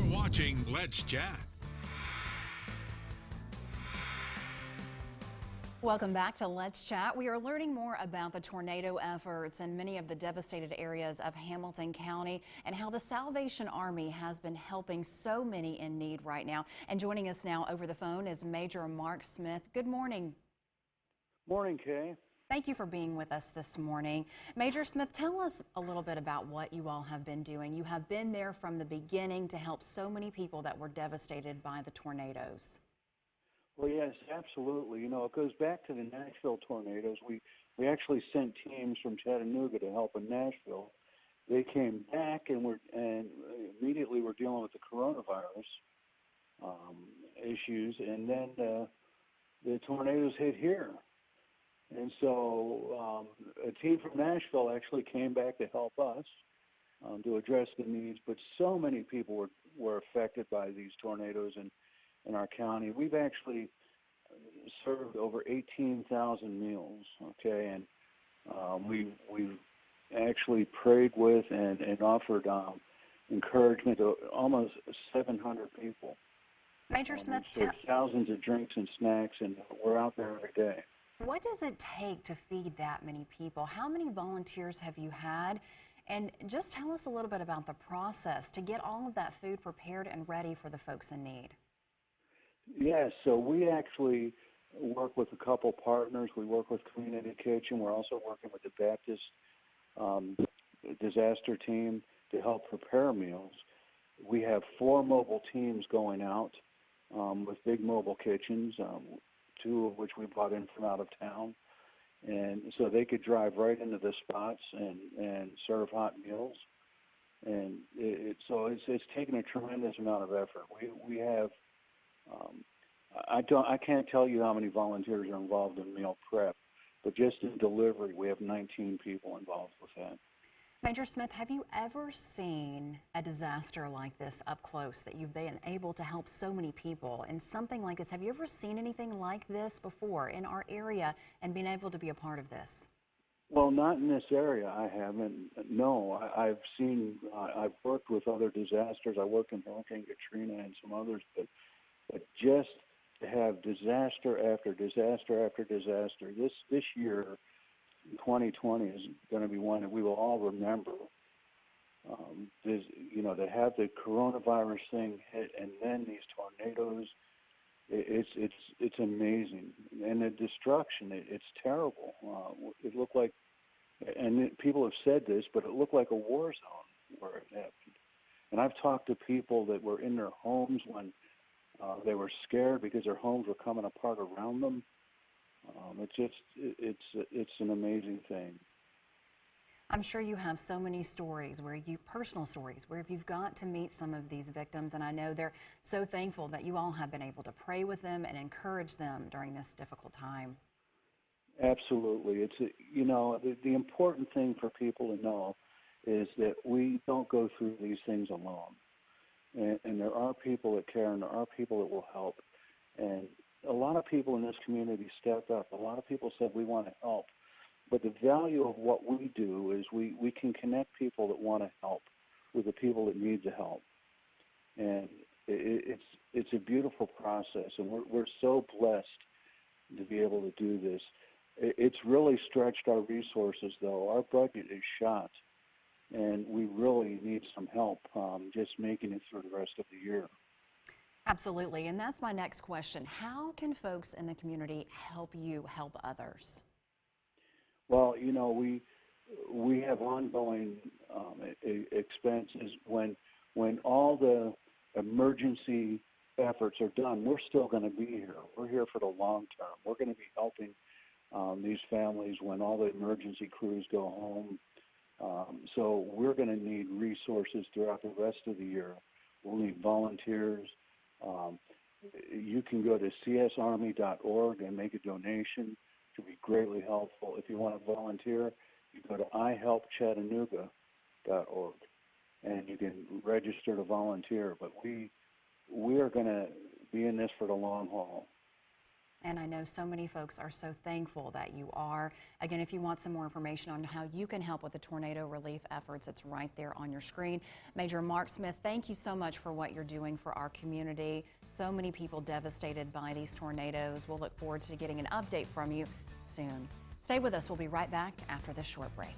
watching Let's Chat. Welcome back to Let's Chat. We are learning more about the tornado efforts in many of the devastated areas of Hamilton County and how the Salvation Army has been helping so many in need right now. And joining us now over the phone is Major Mark Smith. Good morning. Morning, Kay. Thank you for being with us this morning. Major Smith, tell us a little bit about what you all have been doing. You have been there from the beginning to help so many people that were devastated by the tornadoes. Well, yes, absolutely. You know, it goes back to the Nashville tornadoes. We actually sent teams from Chattanooga to help in Nashville. They came back and immediately we're dealing with the coronavirus issues, and then the tornadoes hit here. And so a team from Nashville actually came back to help us to address the needs, but so many people were affected by these tornadoes in our county. We've actually served over 18,000 meals, okay, and we've actually prayed with and offered encouragement to almost 700 people. Major Smith, served thousands of drinks and snacks, and we're out there every day. What does it take to feed that many people? How many volunteers have you had? And just tell us a little bit about the process to get all of that food prepared and ready for the folks in need. Yes, so we actually work with a couple partners. We work with Community Kitchen. We're also working with the Baptist disaster team to help prepare meals. We have 4 mobile teams going out with big mobile kitchens, 2 of which we brought in from out of town. And so they could drive right into the spots and serve hot meals. And it's taken a tremendous amount of effort. We have I can't tell you how many volunteers are involved in meal prep, but just in delivery, we have 19 people involved with that. Major Smith, have you ever seen a disaster like this up close, that you've been able to help so many people in something like this? Have you ever seen anything like this before in our area and been able to be a part of this? Well, not in this area. I haven't. No, I've I've worked with other disasters. I worked in Hurricane Katrina and some others, but just to have disaster after disaster after disaster, this year, 2020, is going to be one that we will all remember. To have the coronavirus thing hit and then these tornadoes, it's amazing, and the destruction, it's terrible. It looked like, and people have said this, but it looked like a war zone where it happened. And I've talked to people that were in their homes when they were scared because their homes were coming apart around them. It's an amazing thing. I'm sure you have so many stories personal stories where you've got to meet some of these victims, and I know they're so thankful that you all have been able to pray with them and encourage them during this difficult time. Absolutely. The important thing for people to know is that we don't go through these things alone. And there are people that care, and there are people that will help. And a lot of people in this community stepped up. A lot of people said, we want to help. But the value of what we do is we can connect people that want to help with the people that need the help. And it's a beautiful process, and we're so blessed to be able to do this. It's really stretched our resources, though. Our budget is shot, and we really need some help just making it through the rest of the year. Absolutely, and that's my next question. How can folks in the community help you help others? Well, we have ongoing expenses. When all the emergency efforts are done, we're still going to be here. We're here for the long term. We're going to be helping these families when all the emergency crews go home. So we're going to need resources throughout the rest of the year. We'll need volunteers. You can go to csarmy.org and make a donation. It would be greatly helpful. If you want to volunteer, you go to ihelpchattanooga.org and you can register to volunteer. But we are going to be in this for the long haul. And I know so many folks are so thankful that you are. Again, if you want some more information on how you can help with the tornado relief efforts, it's right there on your screen. Major Mark Smith, thank you so much for what you're doing for our community. So many people devastated by these tornadoes. We'll look forward to getting an update from you soon. Stay with us. We'll be right back after this short break.